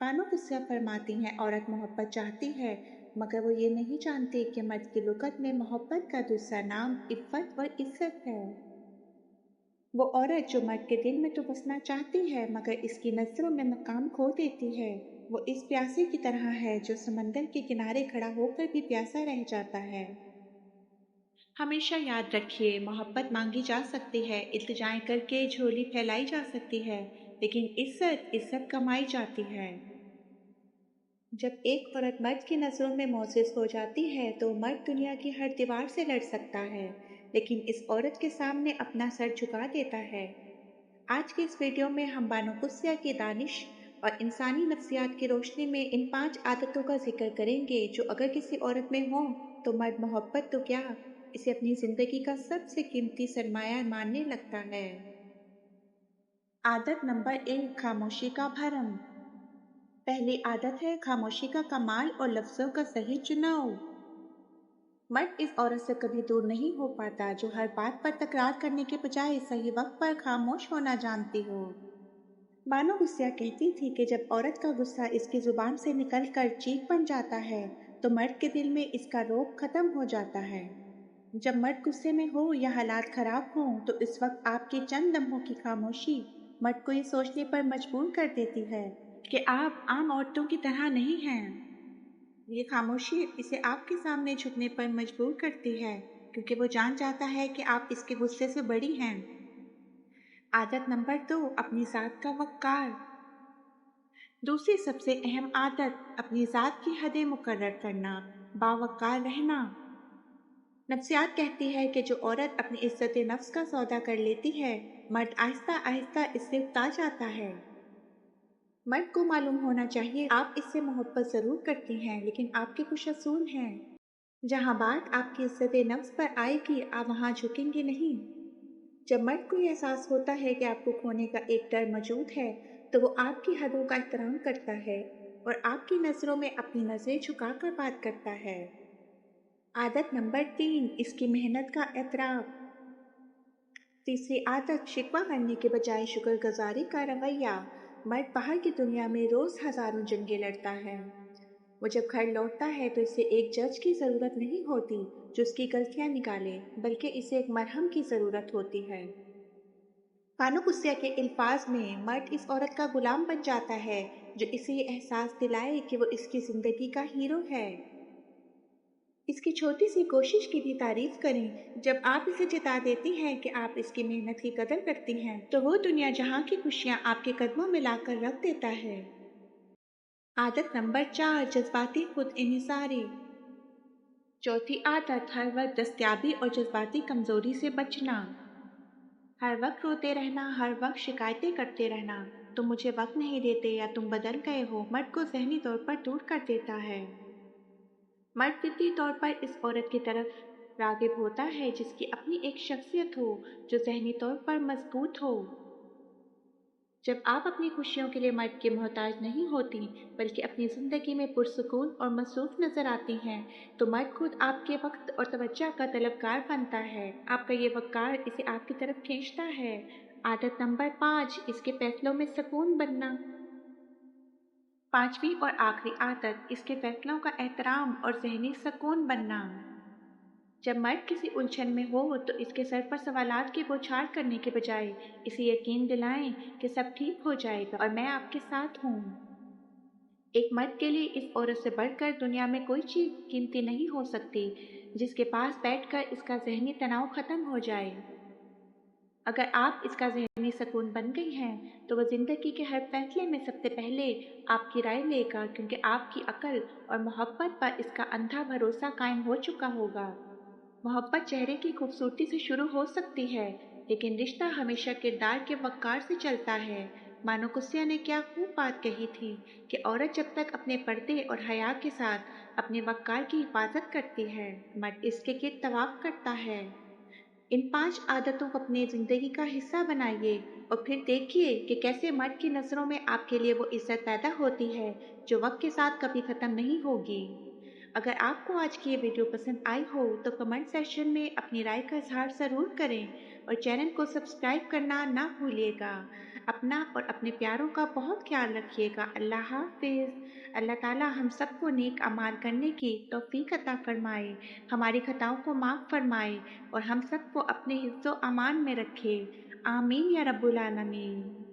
बानो गुस्सा फरमाती हैं औरत मोहब्बत चाहती है मगर वो ये नहीं जानती कि मर्द की लुगत में मोहब्बत का दूसरा नाम इफ़्फ़त और इज़्ज़त है। वो औरत जो मर्द के दिल में तो बसना चाहती है मगर इसकी नज़रों में मकाम खो देती है, वो इस प्यासे की तरह है जो समंदर के किनारे खड़ा होकर भी प्यासा रह जाता है। हमेशा याद रखिए, मोहब्बत मांगी जा सकती है, इल्तिजाएं करके झोली फैलाई जा सकती है, लेकिन इज़्ज़त इज़्ज़त कमाई जाती है। जब एक औरत मर्द की नज़रों में मोअज़्ज़ज़ हो जाती है तो मर्द दुनिया की हर दीवार से लड़ सकता है, लेकिन इस औरत के सामने अपना सर झुका देता है। आज के इस वीडियो में हम बानो कुस्सिया की दानिश और इंसानी नफ्सियात की रोशनी में इन 5 आदतों का जिक्र करेंगे जो अगर किसी औरत में हो तो मर्द मोहब्बत तो क्या, इसे अपनी जिंदगी का सबसे कीमती सरमाया मानने लगता है। आदत नंबर 1, खामोशी का भरम। पहली आदत है खामोशी का कमाल और लफ्जों का सही चुनाव। मर्द इस औरत से कभी दूर नहीं हो पाता जो हर बात पर तकरार करने के बजाय सही वक्त पर खामोश होना जानती हो। बानो गुस्सिया कहती थी कि जब औरत का गुस्सा इसकी जुबान से निकलकर चीख बन जाता है तो मर्द के दिल में इसका रोब खत्म हो जाता है। जब मर्द गुस्से में हो या हालात खराब हो तो इस वक्त आपकी चंद लम्हों की खामोशी मर्द को ये सोचने पर मजबूर कर देती है कि आप आम औरतों की तरह नहीं हैं। ये खामोशी इसे आपके सामने झुकने पर मजबूर करती है क्योंकि वो जान जाता है कि आप इसके गुस्से से बड़ी हैं। आदत नंबर 2, अपनी जात का वक़्कार। दूसरी सबसे अहम आदत, अपनी जात की हदें मुकर्रर करना, बावक़्कार रहना। नफ्सियात कहती है कि जो औरत अपनी इज्जत नफ्स का सौदा कर लेती है, मर्द आहिस्ता आहिस्ता इससे उकता जाता है। मर्द को मालूम होना चाहिए आप इससे मोहब्बत जरूर करती हैं, लेकिन आपके कुछ असूल हैं। जहाँ बात आपकी इज्जत नफ्स पर आएगी आप वहाँ झुकेंगे नहीं। जब मर्द को ये एहसास होता है कि आपको खोने का एक डर मौजूद है तो वो आपकी हदों का एहतराम करता है और आपकी नज़रों में अपनी नज़रें झुकाकर बात करता है। आदत नंबर 3, इसकी मेहनत का एतराफ़। तीसरी आदत, शिकवा करने के बजाय शुक्रगुजारी का रवैया। मर्द बाहर की दुनिया में रोज़ हज़ारों जंगें लड़ता है। वो जब घर लौटता है तो इसे एक जज की ज़रूरत नहीं होती जो उसकी गलतियाँ निकाले, बल्कि इसे एक मरहम की ज़रूरत होती है। बानो गुस्सिया के अल्फाज में मर्द इस औरत का गुलाम बन जाता है जो इसे ये एहसास दिलाए कि वो इसकी ज़िंदगी का हीरो है। इसकी छोटी सी कोशिश की भी तारीफ करें। जब आप इसे जिता देती हैं कि आप इसकी मेहनत की कदर करती हैं तो वो दुनिया जहाँ की खुशियाँ आपके कदमों में लाकर रख देता है। आदत नंबर 4, जज्बाती खुद इन्हिसारी। चौथी आदत, हर वक्त दस्तयाबी और जज्बाती कमजोरी से बचना। हर वक्त रोते रहना, हर वक्त शिकायतें करते रहना, तुम मुझे वक्त नहीं देते या तुम बदल गए हो, मर्द को ज़हनी तौर पर दूर कर देता है। मर्द फितरी तौर पर इस औरत की तरफ राग़िब होता है जिसकी अपनी एक शख्सियत हो, जो ज़हनी तौर पर मजबूत हो। जब आप अपनी खुशियों के लिए मर्द के मोहताज नहीं होती बल्कि अपनी ज़िंदगी में पुरसुकून और मसरूफ़ नज़र आती हैं तो मर्द खुद आपके वक्त और तवज्जो का तलबगार बनता है। आपका ये वक़ार इसे आपकी तरफ खींचता है। आदत नंबर 5, इसके फैसलों में सुकून बनना। पांचवी और आखिरी आदत, इसके फैसलों का एहतराम और ज़हनी सुकून बनना। जब मर्द किसी उलझन में हो तो इसके सर पर सवालात की बौछार करने के बजाय इसे यकीन दिलाएं कि सब ठीक हो जाएगा और मैं आपके साथ हूँ। एक मर्द के लिए इस औरत से बढ़कर दुनिया में कोई चीज़ कीमती नहीं हो सकती जिसके पास बैठकर इसका ज़हनी तनाव ख़त्म हो जाए। अगर आप इसका ज़हनी सुकून बन गई हैं तो वह ज़िंदगी के हर फैसले में सबसे पहले आपकी राय लेगा क्योंकि आपकी अक्ल और मोहब्बत पर इसका अंधा भरोसा कायम हो चुका होगा। मोहब्बत चेहरे की खूबसूरती से शुरू हो सकती है लेकिन रिश्ता हमेशा किरदार के वक़ार से चलता है। बानो गुस्सिया ने क्या खूब बात कही थी कि औरत जब तक अपने पर्दे और हया के साथ अपने वक़ार की हिफाजत करती है, मर्द इसके गिर्द तवाफ करता है। इन 5 आदतों को अपनी ज़िंदगी का हिस्सा बनाइए और फिर देखिए कि कैसे मर्द की नज़रों में आपके लिए वो इज़्ज़त पैदा होती है जो वक्त के साथ कभी ख़त्म नहीं होगी। अगर आपको आज की ये वीडियो पसंद आई हो तो कमेंट सेक्शन में अपनी राय का इजहार ज़रूर करें और चैनल को सब्सक्राइब करना ना भूलिएगा। اپنا اور اپنے پیاروں کا بہت خیال رکھیے گا۔ اللہ حافظ۔ اللہ تعالیٰ ہم سب کو نیک اعمال کرنے کی توفیق عطا فرمائے، ہماری خطاؤں کو معاف فرمائے اور ہم سب کو اپنے حفظ و امان میں رکھے۔ آمین یا رب العالمین۔